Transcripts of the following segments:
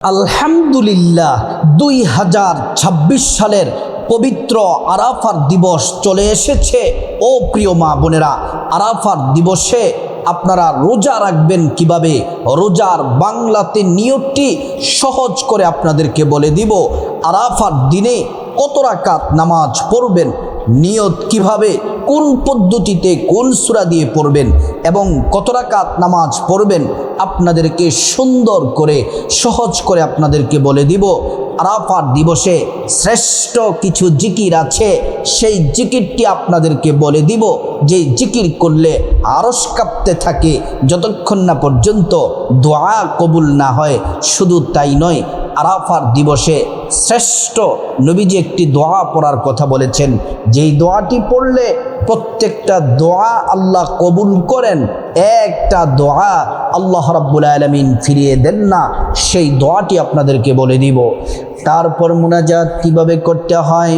আলহামদুলিল্লাহ 2026 সালের পবিত্র আরাফার দিবস চলে এসেছে। ও প্রিয় মা বোনেরা, আরাফার দিবসে আপনারা রোজা রাখবেন কিভাবে, রোজার বাংলাতে নিয়তটি সহজ করে আপনাদেরকে বলে দিব। আরাফার দিনে কত রাকাত নামাজ পড়বেন, নিয়ত কিভাবে, কোন পদ্ধতিতে, কোন সূরা দিয়ে পড়বেন এবং কত রাকাত নামাজ পড়বেন আপনাদেরকে সুন্দর করে সহজ করে আপনাদেরকে বলে দিব। আরাফার দিবসে শ্রেষ্ঠ কিছু জিকির আছে, সেই জিকিরটি আপনাদেরকে বলে দিব, যেই জিকির করলে আরশ কাঁপতে থাকে যতক্ষণ না পর্যন্ত দোয়া কবুল না হয়। শুধু তাই নয়, আরাফার দিবসে শ্রেষ্ঠ নবীজি একটি দোয়া পড়ার কথা বলেছেন, যেই দোয়াটি পড়লে প্রত্যেকটা দোয়া আল্লাহ কবুল করেন, একটা দোয়া আল্লাহ রাব্বুল আলামিন ফিরিয়ে দেন না। সেই দোয়াটি আপনাদেরকে বলে দিব। তারপর মুনাজাত কিভাবে করতে হয়,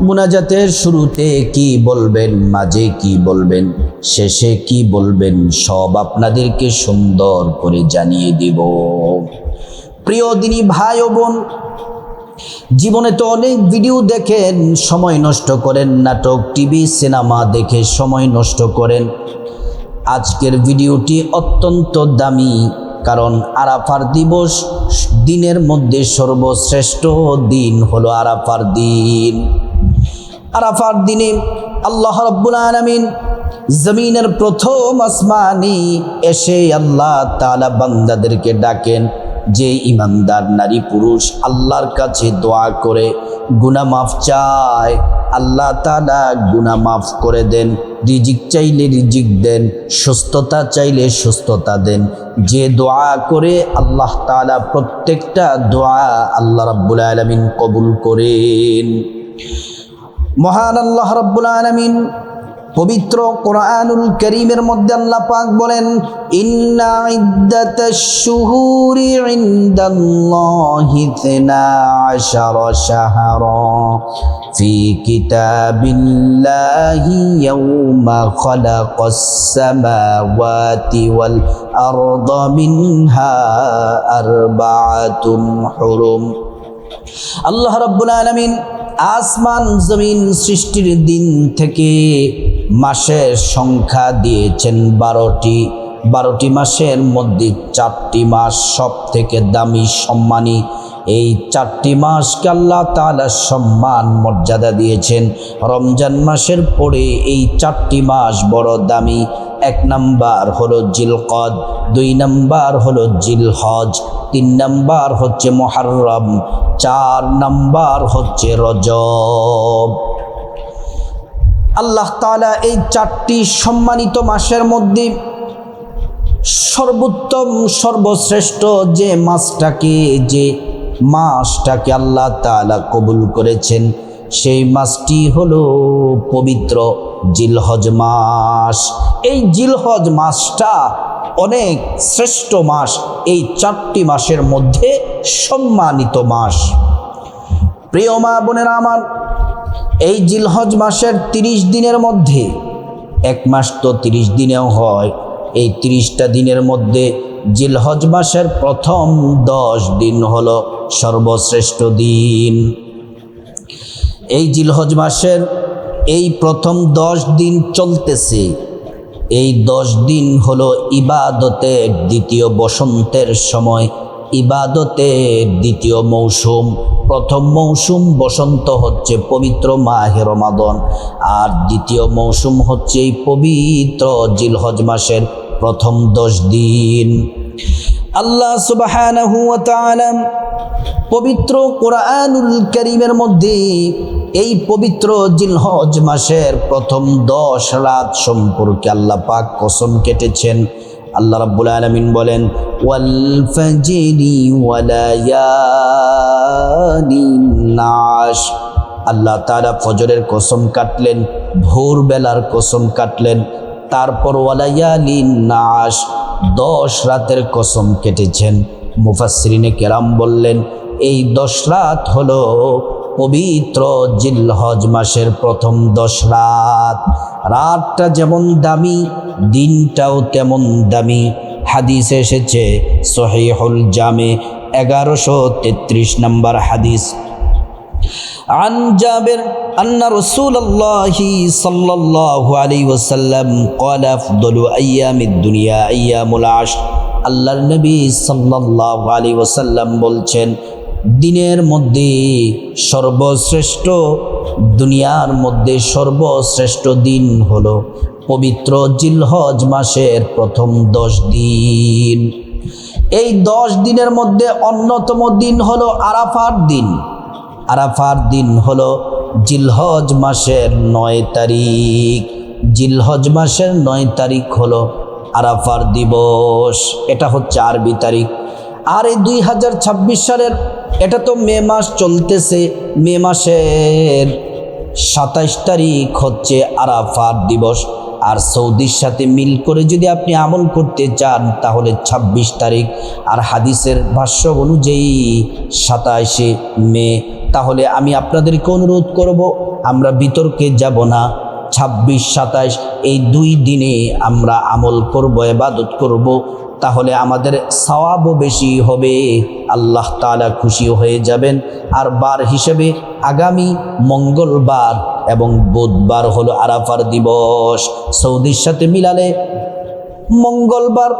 মুনাজাতের শুরুতে কি বলবেন, মাঝে কি বলবেন, শেষে কি বলবেন, সব আপনাদেরকে সুন্দর করে জানিয়ে দিব। প্রিয় দিনী ভাই ও বোন, জীবনে তো অনেক ভিডিও দেখেন, সময় নষ্ট করেন, নাটক, টিভি, সিনেমা দেখে সময় নষ্ট করেন। আজকের ভিডিওটি অত্যন্ত দামি, কারণ আরাফার দিবস দিনের মধ্যে সর্বশ্রেষ্ঠ দিন হলো আরাফার দিন। আরাফার দিনে আল্লাহ রাব্বুল আলামিন জমিনের প্রথম আসমানে এসে আল্লাহ তাআলা বান্দাদেরকে ডাকেন, যে ইমানদার নারী পুরুষ আল্লাহর কাছে দোয়া করে গুনাহ মাফ চায়, আল্লাহ তাআলা গুনাহ মাফ করে দেন। রিজিক চাইলে রিজিক দেন, সুস্থতা চাইলে সুস্থতা দেন। যে দোয়া করে আল্লাহ তাআলা প্রত্যেকটা দোয়া আল্লাহ রাব্বুল আলামিন কবুল করেন। মহান আল্লাহ রাব্বুল আলামিন পবিত্র কোরআনুল কারীমের মধ্যে আল্লাহ পাক বলেন, ইন্না ইদ্দাতাশ শুহুরি ইনদাল্লাহি 12 শাহরা ফি কিতাবিল্লাহি ইয়াওমা খালাকাস সামাওয়াতি ওয়াল আরদা মিনহা আরবাআতুন হুরুম। আল্লাহ রাব্বুল আলামিন আসমান জমিন সৃষ্টির দিন থেকে মাসের সংখ্যা দিয়েছেন 12টি মাসের মধ্যে 4টি মাস সব থেকে দামি, সম্মানী। এই 4টি মাসকে আল্লাহ তাআলা সম্মান মর্যাদা দিয়েছেন। রমজান মাসের পরে এই 4টি মাস বড় দামি। 1 নাম্বার হলো জিলকদ, 2 নাম্বার হলো জিলহজ, 3 নাম্বার হচ্ছে মুহররম, 4 নাম্বার হচ্ছে রজব। আল্লাহ তাআলা এই 4টি সম্মানিত মাসের মধ্যে সর্বোত্তম সর্বশ্রেষ্ঠ যে মাসটাকে আল্লাহ তাআলা কবুল করেছেন, সেই মাসটি হলো পবিত্র জিলহজ মাস। এই জিলহজ মাসটা অনেক শ্রেষ্ঠ মাস, এই 4টি মাসের মধ্যে সম্মানিত মাস। প্রিয় মা বোনেরা আমার, এই জিলহজ মাসের 30 দিনের মধ্যে, এক মাস তো 30 দিনেও হয়, এই 30টা দিনের মধ্যে জিলহজ মাসের প্রথম 10 দিন হলো সর্বশ্রেষ্ঠ দিন। এই জিলহজ মাসের এই প্রথম 10 দিন চলতেছে, এই 10 দিন হলো ইবাদতের দ্বিতীয় বসন্তের সময়, ইবাদতের দ্বিতীয় মৌসুম। প্রথম মৌসুম বসন্ত হচ্ছে পবিত্র মাহে রমাদান, আর দ্বিতীয় মৌসুম হচ্ছে এই পবিত্র জিলহজ মাসের প্রথম 10 দিন। আল্লাহ সুবহানাহু ওয়া তাআলা পবিত্র কোরআনুল কারীমের মধ্যে এই পবিত্র জিলহজ মাসের প্রথম 10 রাত সম্পর্কে আল্লাহ পাক কসম কেটেছেন। আল্লাহ রাব্বুল আলামিন বলেন, ওয়াল ফাজরি ওয়া লায়ালিন নাশ। আল্লাহ তাআলা ফজরের কসম কাটলেন, ভোরবেলার কসম কাটলেন, তারপর ওয়ালায়ালিন নাশ 10 রাতের কসম কেটেছেন। মুফাসসিরিনে কেরাম বললেন, এই 10 রাত হলো পবিত্র জিলহজ মাসের প্রথম 10 রাত। রাতটা যেমন দামি, দিনটাও তেমন দামি। হাদিসে এসেছে সহিহুল জামে 1133 নম্বর হাদিস। عن جابر أن رسول الله صلى الله عليه وسلم قال أفضل أيام الدنيا أيام العشر। আল্লাহর নবী সাল্লাল্লাহু আলাইহি ওয়াসাল্লাম বলছেন, দিনের মধ্যে সর্বশ্রেষ্ঠ, দুনিয়ার মধ্যে সর্বশ্রেষ্ঠ দিন হলো পবিত্র জিলহজ মাসের প্রথম 10 দিন। এই 10 দিনের মধ্যে অন্যতম দিন হলো আরাফার দিন। আরাফার দিন হলো জিলহজ মাসের 9 তারিখ। জিলহজ মাসের 9 তারিখ হলো আরাফার দিবস। এটা হচ্ছে আরবি তারিখ। আর এই 2026 সালের, এটা তো মে মাস চলতেছে, মে মাসের 27 তারিখ হচ্ছে আরাফার দিবস। আর সৌদির সাথে মিল করে যদি আপনি আমল করতে চান তাহলে 26 তারিখ, আর হাদিসের ভাষ্য অনুযায়ী 27 মে। তাহলে আমি আপনাদেরকে অনুরোধ করব, আমরা বিতর্কে যাব না। 26, 27 এই 2 দিনে আমরা আমল করব, ইবাদত করব, তাহলে আমাদের সওয়াবও বেশি হবে, আল্লাহ তাআলা খুশি হয়ে যাবেন। আর বার হিসেবে আগামী মঙ্গলবার এবং বুধবার হলো আরাফার দিবস। সৌদির সাথে মিলালে মঙ্গলবার,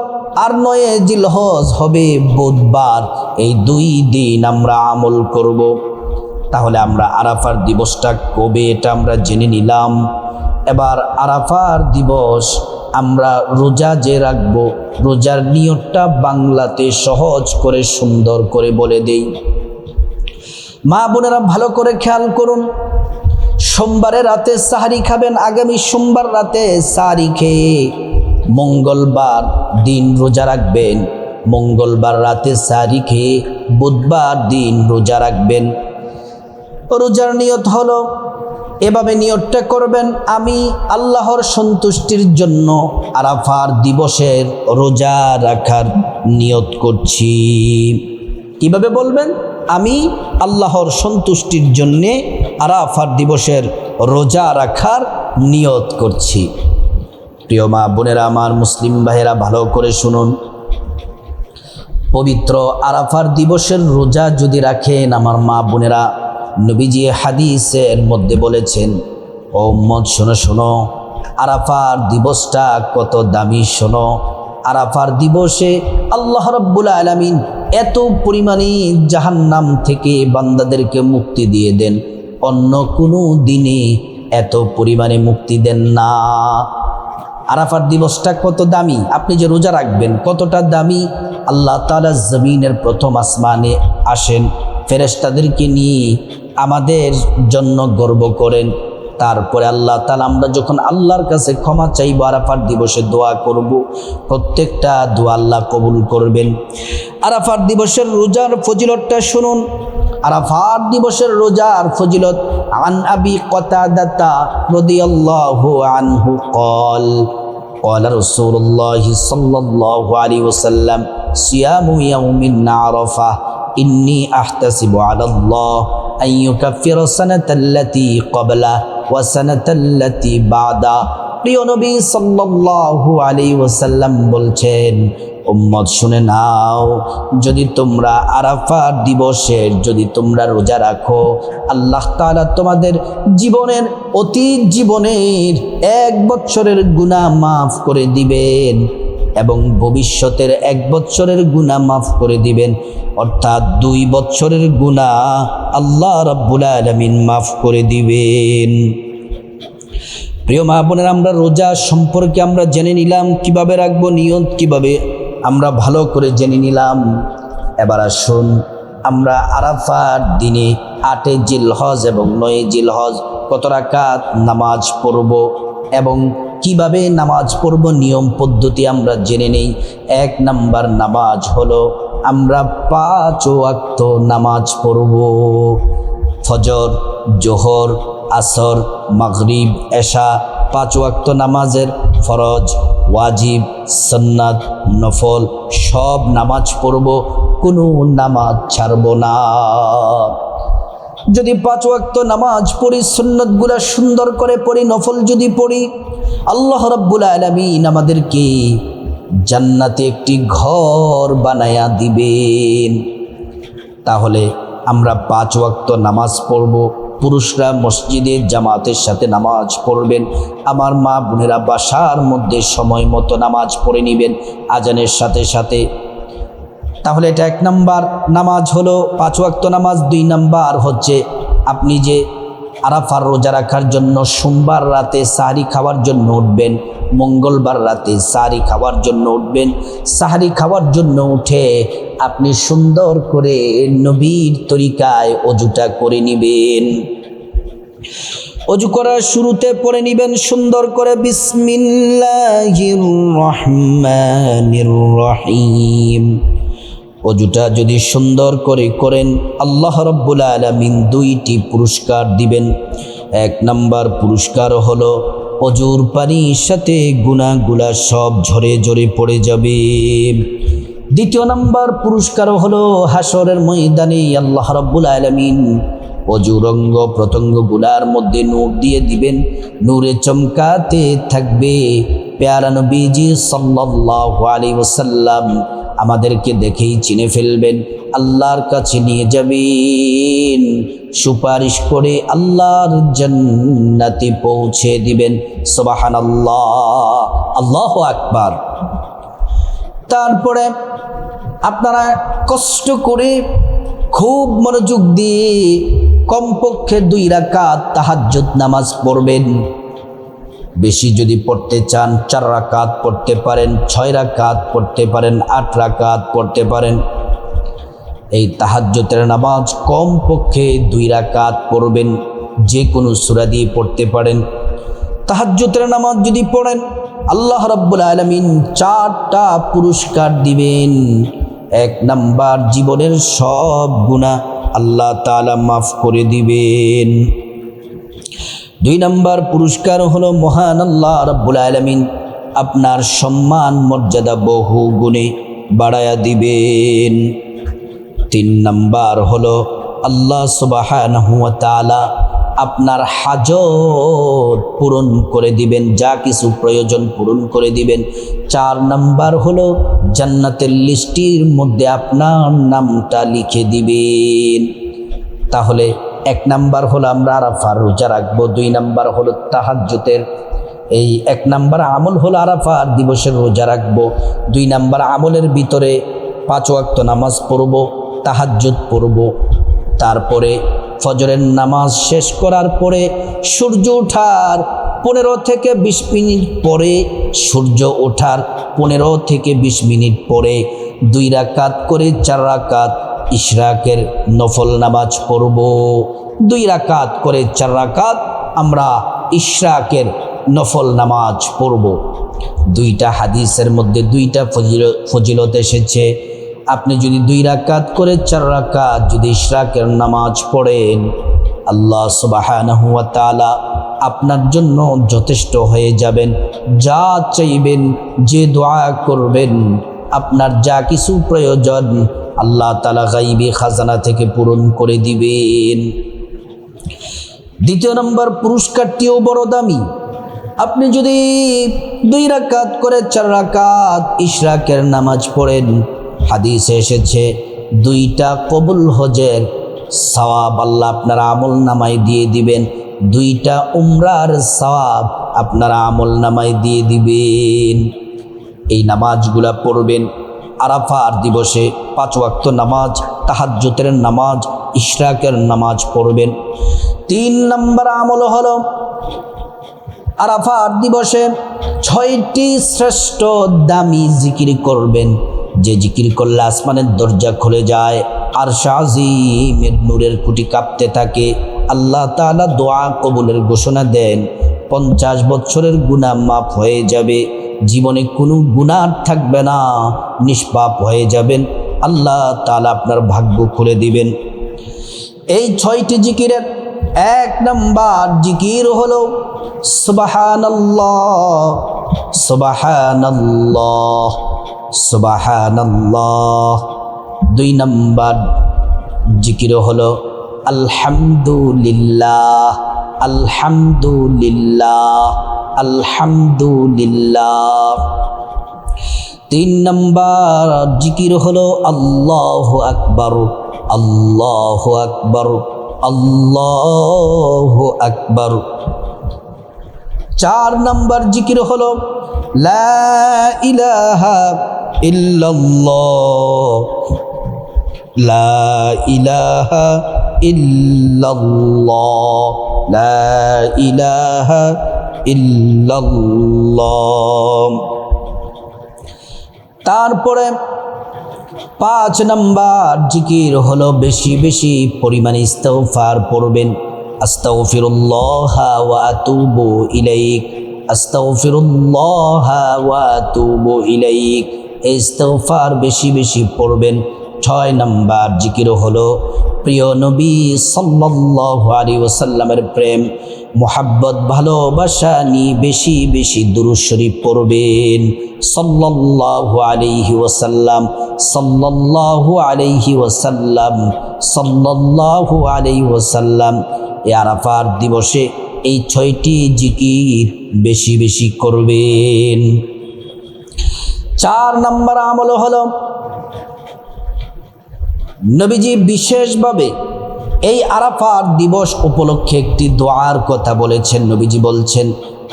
আর 9 জিলহজ হবে বুধবার। এই 2 দিন আমরা আমল করব। তাহলে আমরা আরাফার দিবসটা কবে এটা আমরা জেনে নিলাম। এবার আরাফার দিবস আমরা রোজা যে রাখবো, রোজার নিয়তটা বাংলাতে সহজ করে সুন্দর করে বলে দেই। মা বোনেরা ভালো করে খেয়াল করুন। সোমবারে রাতে সাহারি খাবেন, আগামী সোমবার রাতে সাহারি খেয়ে মঙ্গলবার দিন রোজা রাখবেন। মঙ্গলবার রাতে সাহারি খেয়ে বুধবার দিন রোজা রাখবেন। রোজার নিয়ত হলো, এভাবে নিয়তটা করবেন, আমি আল্লাহর সন্তুষ্টির জন্য আরাফার দিবসের রোজা রাখার নিয়ত করছি। কিভাবে বলবেন? আমি আল্লাহর সন্তুষ্টির জন্যে আরাফার দিবসের রোজা রাখার নিয়ত করছি। প্রিয় মা বোনেরা আমার, মুসলিম ভাইয়েরা ভালো করে শুনুন। পবিত্র আরাফার দিবসের রোজা যদি রাখেন আমার মা বোনেরা, নবীজি হাদিসের মধ্যে বলেছেন, ও উম্মত শোনো শোনো, আরাফার দিবসটা কত দামি শোনো। আরাফার দিবসে আল্লাহ রাব্বুল আলামিন এত পরিমাণে জাহান্নাম থেকে বান্দাদেরকে মুক্তি দিয়ে দেন, অন্য কোনো দিনে এত পরিমাণে মুক্তি দেন না। আরাফার দিবসটা কত দামি, আপনি যে রোজা রাখবেন কতটা দামি। আল্লাহ তাআলা জমিনের প্রথম আসমানে আসেন, ফেরেশতাদেরকে নিয়ে আমাদের জন্য গর্ব করেন। তারপরে আল্লাহ তাআলা, আমরা যখন আল্লাহর কাছে ক্ষমা চাইব, আরাফার দিবসে দোয়া করব, প্রত্যেকটা দোয়া আল্লাহ কবুল করবেন। আরাফার দিবসের রোজার ফজিলতটা শুনুন। আরাফার দিবসের রোজার ফজিলত, আন আবি কতাদাতা রাদিয়াল্লাহু আনহু قال قال رسول الله صلى الله عليه وسلم صيام يوم عرفة إني أحتسب على الله أن يكفر السنة التي قبله والسنة التي بعده। প্রিয় নবী সাল্লাল্লাহু আলাইহি ওয়াসাল্লাম বলছেন, উম্মত শুনে নাও, যদি তোমরা আরাফার দিবসের যদি তোমরা রোজা রাখো, আল্লাহ তাআলা তোমাদের জীবনের, অতীত জীবনের 1 বছরের গুনাহ মাফ করে দিবেন এবং ভবিষ্যতের 1 বছরের গুনাহ মাফ করে দিবেন। অর্থাৎ 2 বছরের গুনাহ আল্লাহ রাব্বুল আলামিন মাফ করে দিবেন। প্রিয় মা বোনেরা, আমরা রোজা সম্পর্কে আমরা জেনে নিলাম, কিভাবে রাখবো, নিয়ত কিভাবে আমরা ভালো করে জেনে নিলাম। এবার আসুন আমরা আরাফার দিনে 8 জিলহজ এবং 9 জিলহজ কত রাকাত নামাজ পড়ব এবং কিভাবে নামাজ পড়ব, নিয়ম পদ্ধতি আমরা জেনে নেই। 1 নাম্বার নামাজ হলো আমরা 5 ওয়াক্ত নামাজ পড়ব। ফজর, জোহর, আসর, মাগরিব, এশা, 5 ওয়াক্ত নামাজের ফরজ, ওয়াজিব, সুন্নাত, নফল সব নামাজ পড়ব, কোনো নামাজ ছাড়ব না। যদি 5 ওয়াক্ত নামাজ পড়ি, সুন্নতগুলা সুন্দর করে পড়ি, নফল যদি পড়ি, আল্লাহ রাব্বুল আলামিন আমাদেরকে জান্নাতে একটি ঘর বানায়া দিবেন। তাহলে আমরা 5 ওয়াক্ত নামাজ পড়ব। পুরুষরা মসজিদে জামাতের সাথে নামাজ পড়বেন। আমার মা বোনেরা বাসার মধ্যে সময় মতো নামাজ পড়ে নেবেন আজানের সাথে সাথে। তাহলে এটা 1 নাম্বার নামাজ হলো 5 ওয়াক্ত নামাজ। 2 নাম্বার হচ্ছে আপনি যে আরাফার রোজা রাখার জন্য সোমবার রাতে সাহরি খাওয়ার জন্য উঠবেন, মঙ্গলবার রাতে সাহরি খাওয়ার জন্য উঠবেন। সাহরি খাওয়ার জন্য উঠে আপনি সুন্দর করে নবীর তরিকায় অজুটা করে নেবেন। অজু করার শুরুতে পড়ে নেবেন সুন্দর করে বিসমিল্লাহির রহমানির রহিম। অজুটা যদি সুন্দর করে করেন আল্লাহ রাব্বুল আলামিন 2টি পুরস্কার দিবেন। 1 নাম্বার পুরস্কার হলো অজুর পানির সাথে গুনাহগুলা সব ঝরে ঝরে পড়ে যাবে। 2 নাম্বার পুরস্কার হলো হাসরের ময়দানে আল্লাহ রাব্বুল আলামিন অজুর অঙ্গ প্রত্যঙ্গগুলার মধ্যে নূর দিয়ে দিবেন, নূরে চমকাতে থাকবে। প্যারা নবীজি সাল্লাল্লাহু আলাইহি ওয়াসাল্লাম আমাদেরকে দেখেই চিনে ফেলবেন, আল্লাহর কাছে নিয়ে যাবেন, সুপারিশ করে আল্লাহর জান্নাতে পৌঁছে দিবেন। সুবহানাল্লাহ, আল্লাহু আকবার। তারপরে আপনারা কষ্ট করে খুব মনোযোগ দিয়ে কমপক্ষে 2 রাকাত তাহাজ্জুদ নামাজ পড়বেন। বেশি যদি পড়তে চান 4 রাকাত পড়তে পারেন, 6 রাকাত পড়তে পারেন, 8 রাকাত পড়তে পারেন। এই তাহাজ্জুদের নামাজ কমপক্ষে 2 রাকাত পড়বেন, যে কোনো সূরা দিয়ে পড়তে পারেন। তাহাজ্জুদের নামাজ যদি পড়েন আল্লাহ রাব্বুল আলামিন 4টা পুরস্কার দিবেন। 1 নাম্বার জীবনের সব গুনাহ আল্লাহ তাআলা মাফ করে দিবেন। 2 নাম্বার পুরস্কার হলো মহান আল্লাহ রাব্বুল আলামিন আপনার সম্মান মর্যাদা বহু গুণে বাড়ায়া দিবেন। 3 নাম্বার হলো আল্লাহ সুবহানাহু ওয়া তাআলা আপনার হাজত পূরণ করে দিবেন, যা কিছু প্রয়োজন পূরণ করে দিবেন। 4 নাম্বার হলো জান্নাতের লিস্টির মধ্যে আপনার নামটা লিখে দিবেন। তাহলে 1 নাম্বার হলো আমরা আরাফার রোজা রাখবো, 2 নাম্বার হলো তাহাজ্জুদের, এই 1 নাম্বার আমল হলো আরাফার দিবসের রোজা রাখবো। 2 নাম্বার আমলের ভিতরে 5 ওয়াক্ত নামাজ পড়ব, তাহাজ্জুদ পড়ব। তারপরে ফজরের নামাজ শেষ করার পরে সূর্য ওঠার 15 থেকে 20 মিনিট পরে, সূর্য ওঠার 15 থেকে 20 মিনিট পরে 2 রাকাত করে 4 রাকাত ইশরাকের নফল নামাজ পড়ব। 2 রাকাত করে 4 রাকাত আমরা ইশরাকের নফল নামাজ পড়ব। 2টা হাদিসের মধ্যে 2টা ফজিলত এসেছে। আপনি যদি 2 রাকাত করে 4 রাকাত যদি ইশরাকের নামাজ পড়েন, আল্লাহ সুবহানাহু ওয়া তাআলা আপনার জন্য যথেষ্ট হয়ে যাবেন। যা চাইবেন, যে দোয়া করবেন, আপনার যা কিছু প্রয়োজন আল্লাহ তাআলা গায়বী খাজানা থেকে পূরণ করে দিবেন। 2 নম্বর পুরস্কারটিও বড় দামি। আপনি যদি 2 রাকাত করে 4 রাকাত ইশরাকের নামাজ পড়েন, হাদিসে এসেছে 2টা কবুল হজের সওয়াব আল্লাহ আপনার আমল নামায় দিয়ে দিবেন, 2টা উমরার সওয়াব আপনার আমল নামায় দিয়ে দিবেন। এই নামাজগুলা পড়বেন আরাফার দিবসে। 5 ওয়াক্ত নামাজ, তাহাজ্জুদের নামাজ, ইশরাকের নামাজ পড়বেন। 3 নম্বর আমল হলো আরাফার দিবসে 6টি শ্রেষ্ঠ দামি জিকির করবেন, যে জিকির করলে আসমানের দরজা খুলে যায়, আরশ আজিমের নূরের কুটি কাঁপতে থাকে। আল্লাহ তাআলা দোয়া কবুলের ঘোষণা দেন, 50 বছরের গুনাহ মাফ হয়ে যাবে, জীবনে কোনো গুনাহ থাকবে না, নিষ্পাপ হয়ে যাবেন। আল্লাহ তাআলা আপনার ভাগ্য খুলে দিবেন। এই 6টি জিকিরের 1 নম্বর জিকির হলো সুবহানাল্লাহ, সুবহানাল্লাহ, সুবহানাল্লাহ। 2 নম্বর জিকির হলো আলহামদুলিল্লাহ, আলহামদুলিল্লাহ, আলহামদুলিল্লাহ। 3 নম্বর জিকির হলো আল্লাহু আকবার, আল্লাহু আকবার, আল্লাহু আকবার। 4 নম্বর জিকির হলো লা ইলাহা ইল্লাল্লাহ, লা ইলাহা ইল্লাল্লাহ, লা ইলাহা ইল্লাল্লাহ। তারপরে 5 নম্বর জিকির হলো বেশি বেশি পরিমাণে ইস্তিগফার পড়বেন। আস্তাগফিরুল্লাহ ওয়া আতুবু ইলাইক, আস্তাগফিরুল্লাহ ওয়া আতুবু ইলাইক। ইস্তিগফার বেশি বেশি পড়বেন। 6 নম্বর জিকির হলো প্রিয় নবী সাল্লাল্লাহু আলাইহি ওয়াসাল্লামের প্রেম মোহাব্বত ভালোবাসা নিয়ে বেশি বেশি দুরূদ শরীফ পড়বেন। সাল্লাল্লাহু আলাইহি ওয়াসাল্লাম, সাল্লাল্লাহু আলাইহি ওয়াসাল্লাম, সাল্লাল্লাহু আলাইহি ওয়াসাল্লাম। এই আরাফার দিবসে এই 6টি জিকির বেশি বেশি করবেন। 4 নম্বর আমল হলো নবীজি বিশেষভাবে এই আরাফার দিবস উপলক্ষে একটি দোয়ার কথা বলেছেন। নবীজি বলছেন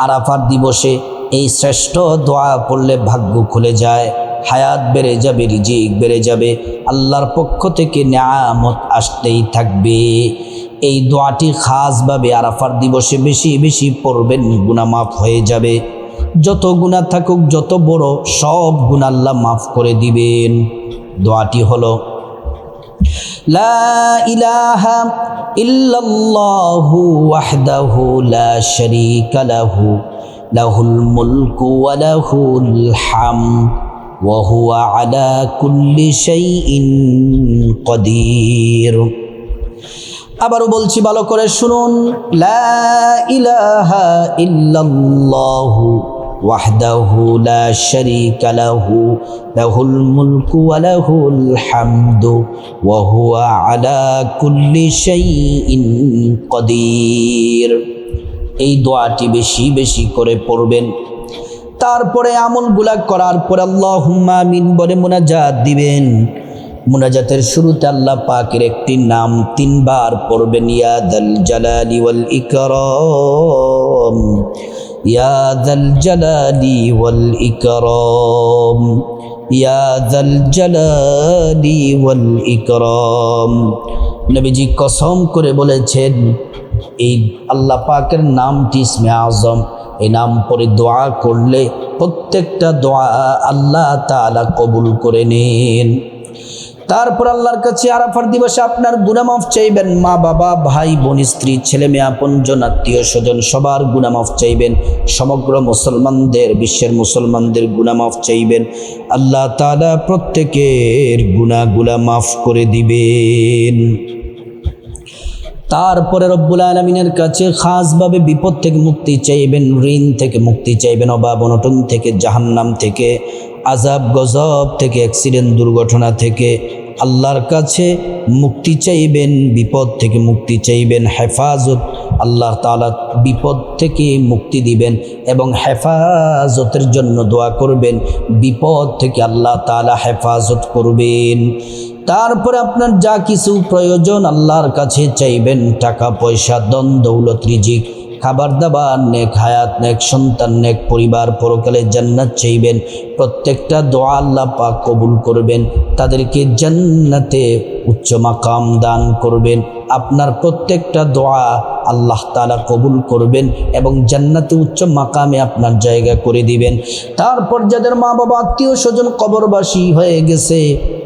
আরাফার দিবসে এই শ্রেষ্ঠ দোয়া পড়লে ভাগ্য খুলে যায়, হায়াত বেড়ে যাবে, রিজিক বেড়ে যাবে, আল্লাহর পক্ষ থেকে নিয়ামত আসতেই থাকবে। এই দোয়াটি খাসভাবে আরাফার দিবসে বেশি বেশি পড়বেন, গুনাহ মাফ হয়ে যাবে। যত গুনাহ থাকুক, যত বড়, সব গুনাহ আল্লাহ মাফ করে দিবেন। দোয়াটি হলো লা ইলাহা ইল্লাল্লাহু ওয়াহদাহু লা শারীকা লাহু, লাহুল মুলকু ওয়া লাহুল হামদ ওয়া হুয়া আলা কুল্লি শাইইন কাদির। আবারও বলছি, ভালো করে শুনুন। লা ইলাহা ইল্লাল্লাহু ওয়াহদাহু লা শারীকা লাহু, লাহুল মুলকু ওয়া লাহুল হামদু ওয়া হুয়া আলা কুল্লি শাইইন কাদির। এই দোয়াটি বেশি বেশি করে পড়বেন। তারপরে আমলগুলা করার পর আল্লাহুম্মা আমিন বলে মুনাজাত দিবেন। মুনাজাতের শুরুতে আল্লাহ পাকের একটি নাম 3 বার পড়বেন, ইয়া যাল জালালি ওয়াল ইকরাম, ইয়া যাল জালালি ওয়াল ইকরাম, ইয়া যাল জালালি ওয়াল ইকরাম। নবীজি কসম করে বলেছেন এই আল্লাহ পাকের নামটি ইসমে আজম, এই নাম পড়ে দোয়া করলে প্রত্যেকটা দোয়া আল্লাহ তাআলা কবুল করে নেন। তারপর আল্লাহর কাছে আরাফার দিবসে আপনার গুনাহ মাফ চাইবেন। মা বাবা, ভাই বোন, স্ত্রী, ছেলে মেয়ে, আপনজন, আত্মীয় স্বজন সবার গুনাহ মাফ চাইবেন। সমগ্র মুসলমানদের, বিশ্বের মুসলমানদের গুনাহ মাফ চাইবেন। আল্লাহ তাআলা প্রত্যেকের গুনাহগুলো মাফ করে দিবেন। তারপরে রব্বুল আলামিনের কাছে খাসভাবে বিপদ থেকে মুক্তি চাইবেন, ঋণ থেকে মুক্তি চাইবেন, অভাব অনটন থেকে, জাহান্নাম থেকে, আযাব গজব থেকে, অ্যাক্সিডেন্ট দুর্ঘটনা থেকে আল্লাহর কাছে মুক্তি চাইবেন, বিপদ থেকে মুক্তি চাইবেন, হেফাজত আল্লাহ তাআলা বিপদ থেকে মুক্তি দিবেন এবং হেফাজতের জন্য দোয়া করবেন, বিপদ থেকে আল্লাহ তাআলা হেফাজত করবেন। তারপরে আপনার যা কিছু প্রয়োজন আল্লাহর কাছে চাইবেন, টাকা পয়সা, ধন দৌলত, রিজিক, খাবার দাবার, নেক হায়াত, নেক সন্তান, নেক পরিবার, পরকালে জান্নাত চাইবেন। প্রত্যেকটা দোয়া আল্লাহ পাক কবুল করবেন, তাদেরকে জান্নাতে উচ্চ মাকাম দান করবেন। আপনার প্রত্যেকটা দোয়া আল্লাহ তাআলা কবুল করবেন এবং জান্নাতে উচ্চ মাকামে আপনার জায়গা করে দিবেন। তারপর যাদের মা বাবা, আত্মীয় স্বজন কবরবাসী হয়ে গেছে,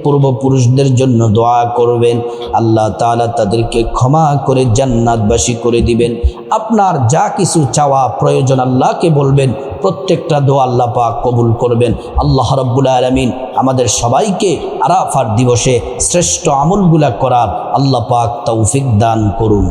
পূর্বপুরুষদের জন্য দোয়া করবেন, আল্লাহ তাআলা তাদেরকে ক্ষমা করে জান্নাতবাসী করে দিবেন। আপনার যা কিছু চাওয়া প্রয়োজন আল্লাহকে বলবেন, প্রত্যেকটা দোয়া আল্লাহ পাক কবুল করবেন। আল্লাহ রাব্বুল আলামিন আমাদের সবাইকে আরাফার দিবসে শ্রেষ্ঠ আমলগুলা করার আল্লাহ পাক তৌফিক দান করুন।